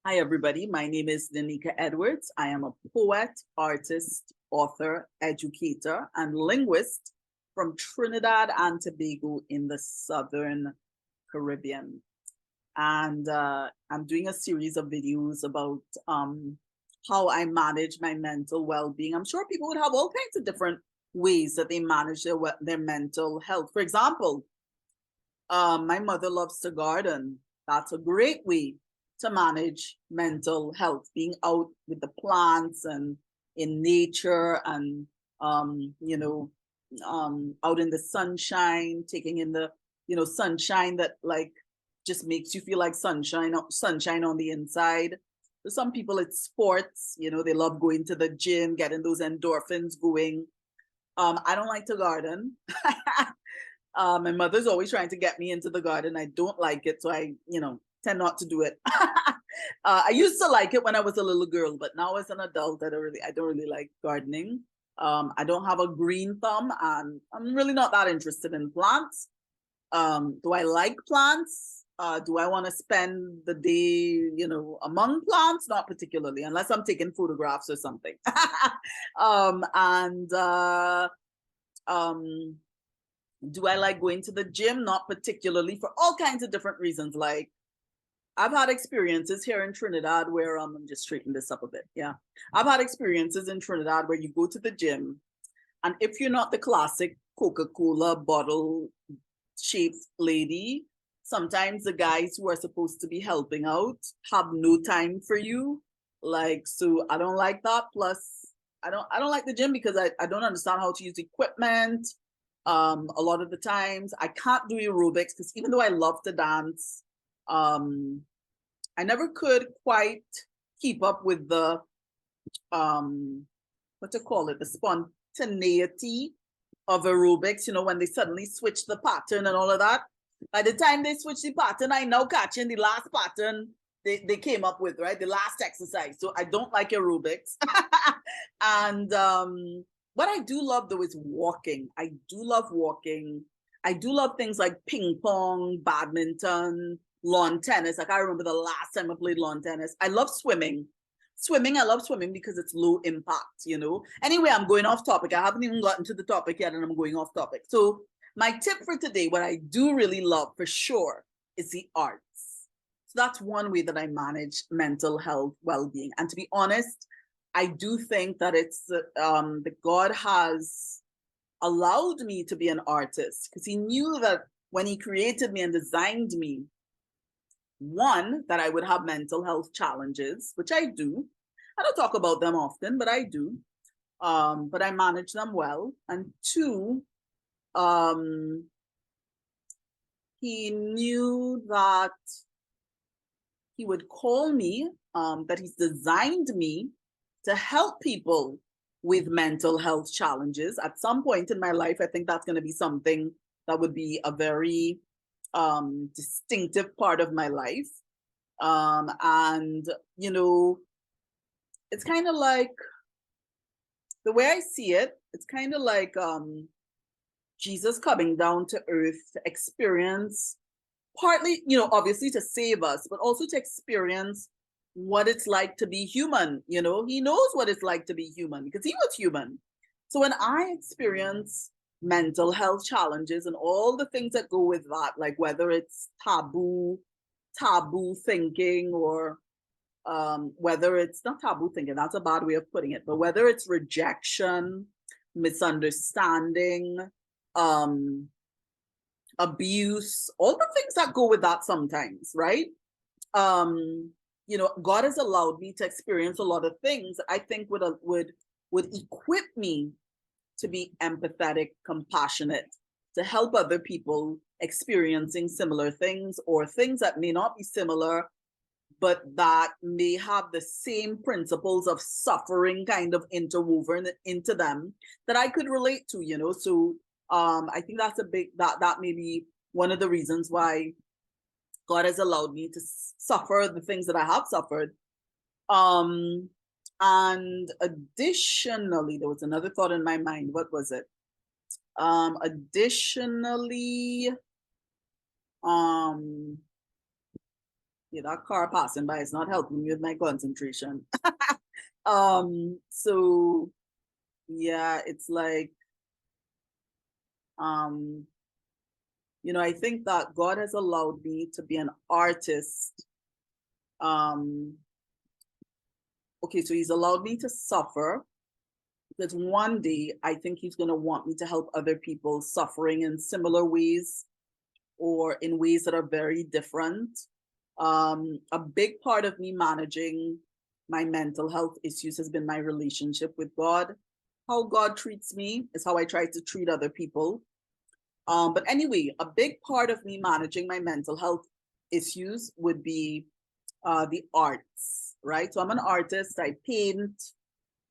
Hi, everybody. My name is Danica Edwards. I am a poet, artist, author, educator, and linguist from Trinidad and Tobago in the Southern Caribbean. And I'm doing a series of videos about how I manage my mental well-being. I'm sure people would have all kinds of different ways that they manage their mental health. For example, my mother loves to garden. That's a great way to manage mental health, being out with the plants and in nature and, out in the sunshine, taking in the, sunshine that like just makes you feel like sunshine on the inside. For some people, it's sports, they love going to the gym, getting those endorphins going. I don't like to garden. My mother's always trying to get me into the garden. I don't like it, so I, tend not to do it. I used to like it when I was a little girl, but now as an adult, I don't really like gardening. I don't have a green thumb, and I'm really not that interested in plants. Do I like plants? Do I want to spend the day, among plants? Not particularly, unless I'm taking photographs or something. And do I like going to the gym? Not particularly, for all kinds of different reasons. Like I've had experiences here in Trinidad where I'm just straighten this up a bit. Yeah. I've had experiences in Trinidad where you go to the gym, and if you're not the classic Coca-Cola bottle shaped lady, sometimes the guys who are supposed to be helping out have no time for you. Like, so I don't like that. Plus, I don't like the gym because I don't understand how to use equipment. A lot of the times I can't do aerobics because even though I love to dance, I never could quite keep up with the what to call it, the spontaneity of aerobics, when they suddenly switch the pattern and all of that. By the time they switch the pattern, I now catching the last pattern they came up with, right? The last exercise. So I don't like aerobics. And what I do love though is walking. I do love walking. I do love things like ping pong, badminton, lawn tennis. Like I remember the last time I played lawn tennis. I love swimming. I love swimming because it's low impact. Anyway, I'm going off topic. I haven't even gotten to the topic yet and I'm going off topic. So my tip for today, what I do really love for sure, is the arts. So that's one way that I manage mental health well-being. And to be honest, I do think that it's that God has allowed me to be an artist because he knew that when he created me and designed me, one, that I would have mental health challenges, which I do. I don't talk about them often, but I do. But I manage them well. And two, he knew that he would call me, that he's designed me to help people with mental health challenges. At some point in my life, I think that's going to be something that would be a very distinctive part of my life. And, it's kind of like, the way I see it, it's kind of like Jesus coming down to earth to experience, partly, obviously to save us, but also to experience what it's like to be human. He knows what it's like to be human because he was human. So when I experience mental health challenges and all the things that go with that, like whether it's taboo thinking, or whether it's not taboo thinking, that's a bad way of putting it, but whether it's rejection, misunderstanding, abuse, all the things that go with that sometimes, right? God has allowed me to experience a lot of things that I think would equip me to be empathetic, compassionate, to help other people experiencing similar things or things that may not be similar, but that may have the same principles of suffering kind of interwoven into them that I could relate to. So I think that's that may be one of the reasons why God has allowed me to suffer the things that I have suffered. And additionally, there was another thought in my mind. What was it? Additionally, Yeah, that car passing by is not helping me with my concentration. So yeah, it's like, I think that God has allowed me to be an artist. Okay, so he's allowed me to suffer because one day I think he's going to want me to help other people suffering in similar ways or in ways that are very different. A big part of me managing my mental health issues has been my relationship with God. How God treats me is how I try to treat other people. But anyway, a big part of me managing my mental health issues would be the arts, right? So I'm an artist. I paint,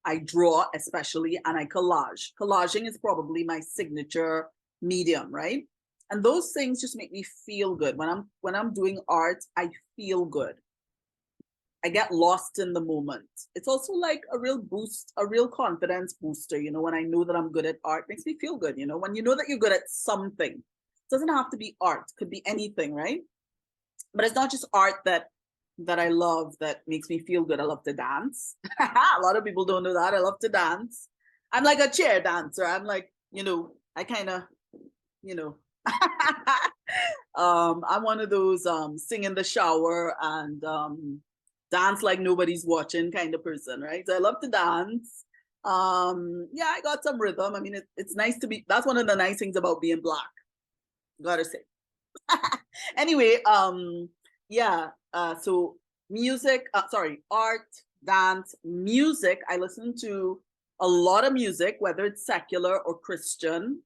I draw especially, and I collage. Collaging is probably my signature medium, right? And those things just make me feel good. When I'm doing art, I feel good. I get lost in the moment. It's also like a real boost, a real confidence booster, when I know that I'm good at art, makes me feel good, when you know that you're good at something. It doesn't have to be art, could be anything, right? But it's not just art that I love that makes me feel good. I love to dance. A lot of people don't know that. I love to dance. I'm like a chair dancer. I'm like, I kind of, you know, I'm one of those sing in the shower and dance like nobody's watching kind of person, right? So I love to dance. Yeah, I got some rhythm. I mean, it's nice to be, that's one of the nice things about being Black, gotta say. Anyway, yeah, so music, art, dance, music. I listen to a lot of music, whether it's secular or Christian.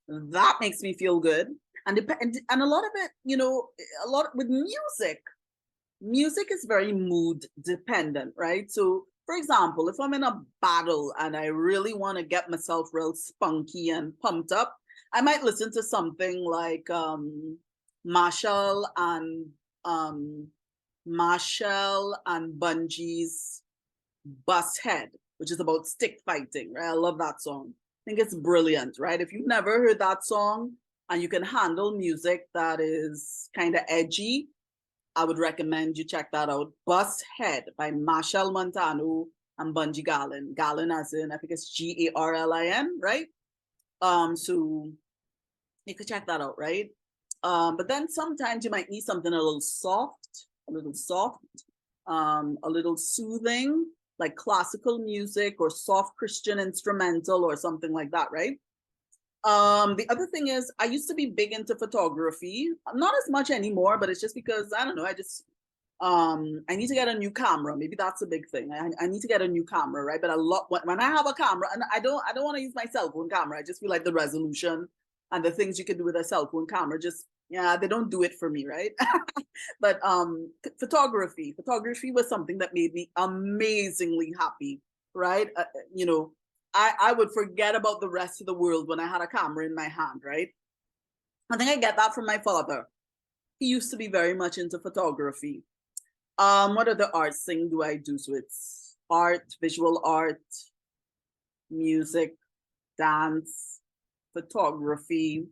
That makes me feel good. And a lot of it, a lot with music is very mood dependent, right? So for example, if I'm in a battle and I really want to get myself real spunky and pumped up, I might listen to something like Marshall and um, Bungy's Bus Head, which is about stick fighting, right? I love that song. I think it's brilliant, right? If you've never heard that song and you can handle music that is kind of edgy, I would recommend you check that out. Bus Head by Marshall Montano and Bungy Garlin. Garlin as in, I think it's Garlin, right? So you could check that out, right? But then sometimes you might need something a little soft, a little soothing, like classical music or soft Christian instrumental or something like that, right? The other thing is I used to be big into photography, not as much anymore, but it's just because I don't know, I need to get a new camera. Maybe that's a big thing. I need to get a new camera, right? But I love when I have a camera, and I don't want to use my cell phone camera. I just feel like the resolution and the things you can do with a cell phone camera just, yeah, they don't do it for me, right? But photography was something that made me amazingly happy, right? I would forget about the rest of the world when I had a camera in my hand, right? I think I get that from my father. He used to be very much into photography. What other arts thing do I do? So it's art, visual art, music, dance, photography,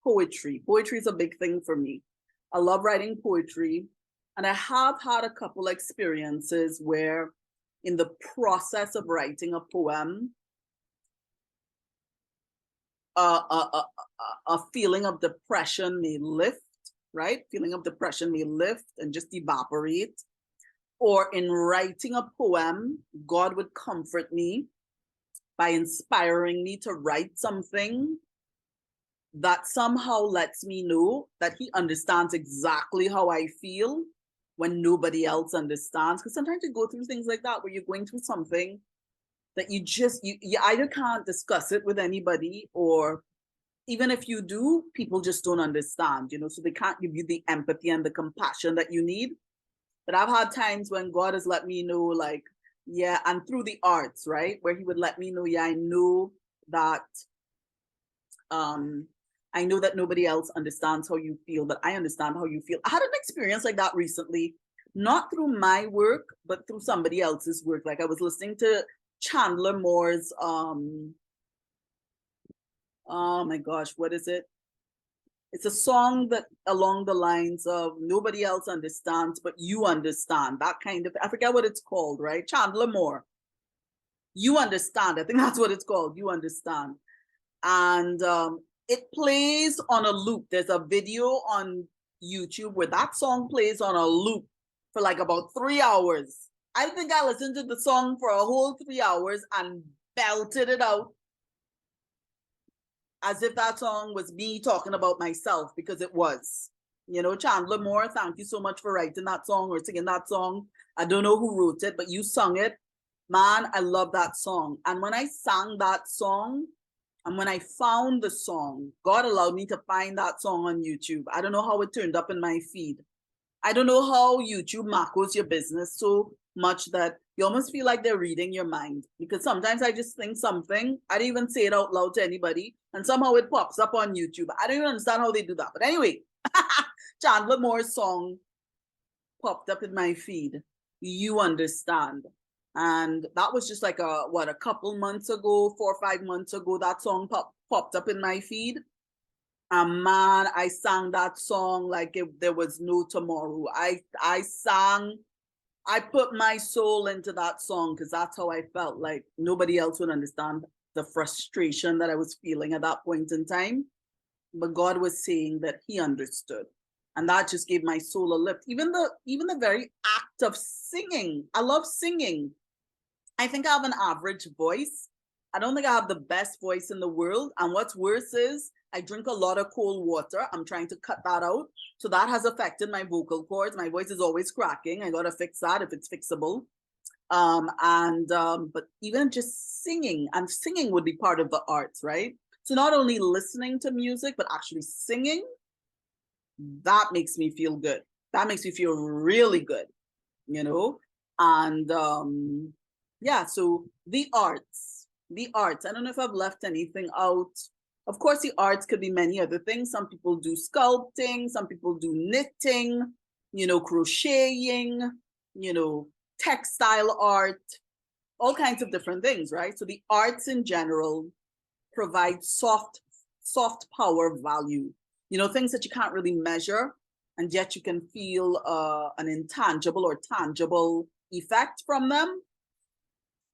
poetry. Poetry is a big thing for me. I love writing poetry. And I have had a couple experiences where in the process of writing a poem, a feeling of depression may lift, right? Feeling of depression may lift and just evaporate. Or in writing a poem, God would comfort me by inspiring me to write something that somehow lets me know that he understands exactly how I feel when nobody else understands. Because sometimes you go through things like that where you're going through something that you either can't discuss it with anybody, or even if you do, people just don't understand, so they can't give you the empathy and the compassion that you need. But I've had times when God has let me know, like, yeah, and through the arts, right, where he would let me know, yeah, I know that nobody else understands how you feel, but I understand how you feel. I had an experience like that recently, not through my work, but through somebody else's work. Like I was listening to Chandler Moore's, oh my gosh, what is it? It's a song that along the lines of nobody else understands, but you understand. That kind of, I forget what it's called, right? Chandler Moore. You understand. I think that's what it's called. You understand. And it plays on a loop. There's a video on YouTube where that song plays on a loop for like about 3 hours. I think I listened to the song for a whole 3 hours and belted it out as if that song was me talking about myself, because it was. You know, Chandler Moore, thank you so much for writing that song or singing that song. I don't know who wrote it, but you sung it. Man, I love that song. And when I sang that song, and when I found the song, God allowed me to find that song on YouTube. I don't know how it turned up in my feed. I don't know how YouTube macros your business so much that you almost feel like they're reading your mind. Because sometimes I just think something, I don't even say it out loud to anybody, and somehow it pops up on YouTube. I don't even understand how they do that. But anyway, Chandler Moore's song popped up in my feed. You understand. And that was just like a couple months ago, 4 or 5 months ago, that song popped up in my feed. And man, I sang that song like if there was no tomorrow. I put my soul into that song because that's how I felt. Like nobody else would understand the frustration that I was feeling at that point in time. But God was saying that he understood. And that just gave my soul a lift. Even the very act of singing. I love singing. I think I have an average voice. I don't think I have the best voice in the world. And what's worse is I drink a lot of cold water. I'm trying to cut that out. So that has affected my vocal cords. My voice is always cracking. I got to fix that if it's fixable. But even just singing, and singing would be part of the arts, right? So not only listening to music, but actually singing, that makes me feel good. That makes me feel really good, you know? And yeah, so the arts. I don't know if I've left anything out. Of course, the arts could be many other things. Some people do sculpting, some people do knitting, you know, crocheting, you know, textile art, all kinds of different things, right? So the arts in general provide soft power value, you know, things that you can't really measure, and yet you can feel an intangible or tangible effect from them.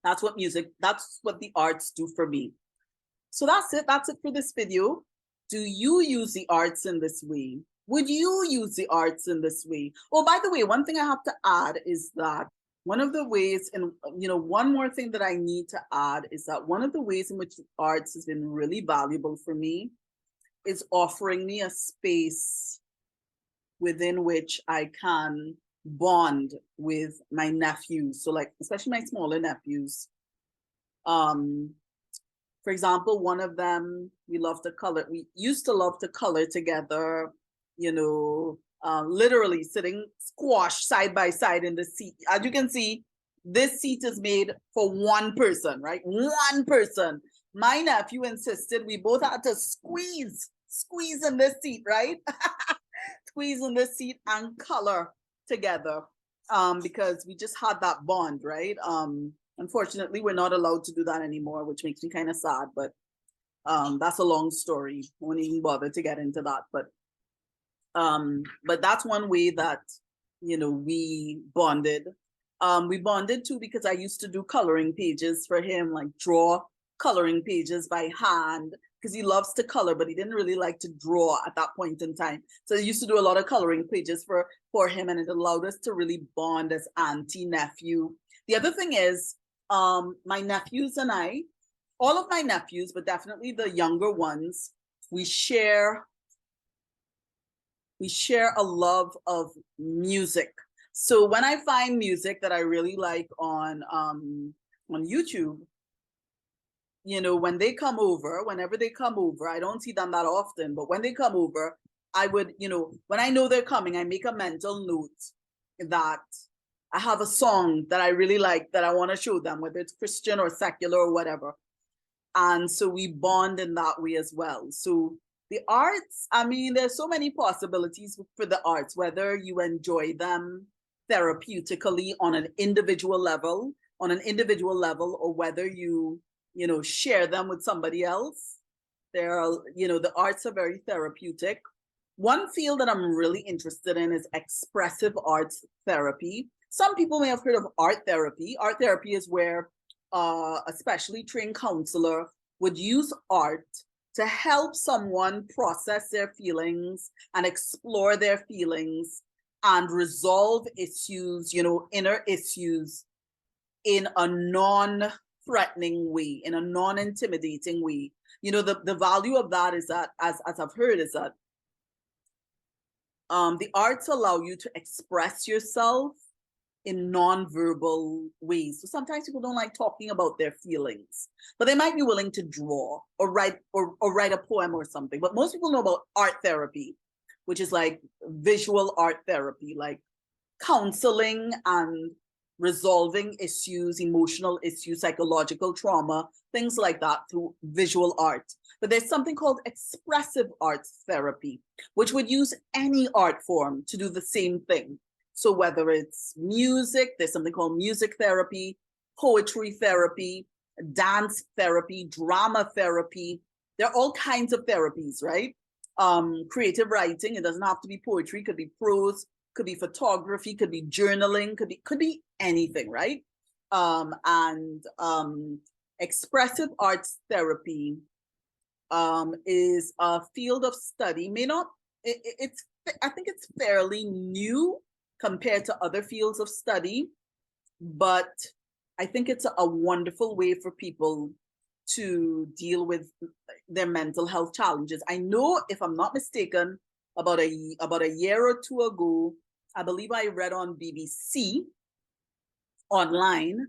That's what the arts do for me. So that's it for this video. Do you use the arts in this way? Would you use the arts in this way? Oh, by the way, one thing I have to add is that one of the ways, and you know, one more thing that I need to add is that one of the ways in which the arts has been really valuable for me is offering me a space within which I can bond with my nephews. So like, especially my smaller nephews. For example, one of them, we used to love to color together, you know, literally sitting squashed side by side in the seat. As you can see, this seat is made for one person, right? One person. My nephew insisted we both had to squeeze in this seat, right? Squeeze in this seat and color together, because we just had that bond, right? Unfortunately, we're not allowed to do that anymore, which makes me kind of sad, but that's a long story. I won't even bother to get into that. But that's one way that, you know, we bonded. We bonded too because I used to do coloring pages for him, like draw coloring pages by hand, because he loves to color, but he didn't really like to draw at that point in time. So I used to do a lot of coloring pages for him, and it allowed us to really bond as auntie, nephew. The other thing is, my nephews and I, all of my nephews, but definitely the younger ones, we share a love of music. So when I find music that I really like on YouTube, you know, whenever they come over, I don't see them that often, but when they come over, I would, you know, when I know they're coming, I make a mental note that I have a song that I really like that I want to show them, whether it's Christian or secular or whatever. And so we bond in that way as well. So the arts, I mean, there's so many possibilities for the arts, whether you enjoy them therapeutically on an individual level, or whether you know, share them with somebody else. You know, the arts are very therapeutic. One field that I'm really interested in is expressive arts therapy. Some people may have heard of art therapy. Art therapy is where a specially trained counselor would use art to help someone process their feelings and explore their feelings and resolve issues, inner issues in a non-threatening way, in a non-intimidating way. The value of that is that, as I've heard, is that the arts allow you to express yourself in non-verbal ways. So sometimes people don't like talking about their feelings, but they might be willing to draw or write or write a poem or something. But most people know about art therapy, which is like visual art therapy, like counseling and resolving issues, emotional issues, psychological trauma, things like that through visual art. But there's something called expressive arts therapy, which would use any art form to do the same thing. So whether it's music, there's something called music therapy, poetry therapy, dance therapy, drama therapy. There are all kinds of therapies, right? Creative writing, it doesn't have to be poetry, could be prose, could be photography, could be journaling, could be anything, right? Expressive arts therapy is a field of study. I think it's fairly new compared to other fields of study, but I think it's a wonderful way for people to deal with their mental health challenges. I know, if I'm not mistaken, about a year or two ago, I believe I read on BBC online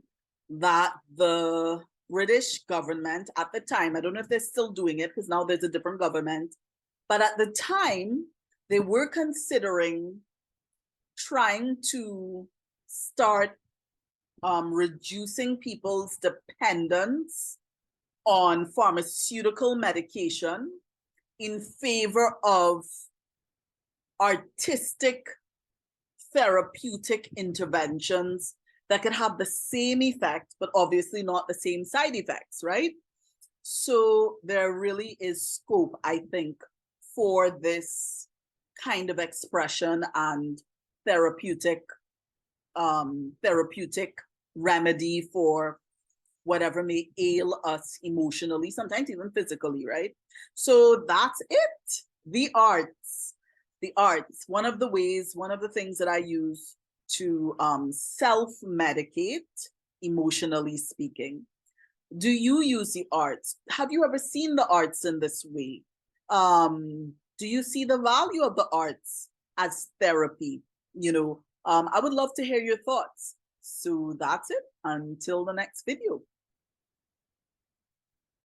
that the British government at the time, I don't know if they're still doing it because now there's a different government, but at the time they were considering trying to start reducing people's dependence on pharmaceutical medication in favor of artistic therapeutic interventions that can have the same effect, but obviously not the same side effects, right? So there really is scope, I think, for this kind of expression and therapeutic remedy for whatever may ail us emotionally, sometimes even physically, right? So that's it. The arts. One of the things that I use to self-medicate, emotionally speaking. Do you use the arts? Have you ever seen the arts in this way? Do you see the value of the arts as therapy? I would love to hear your thoughts. So that's it. Until the next video.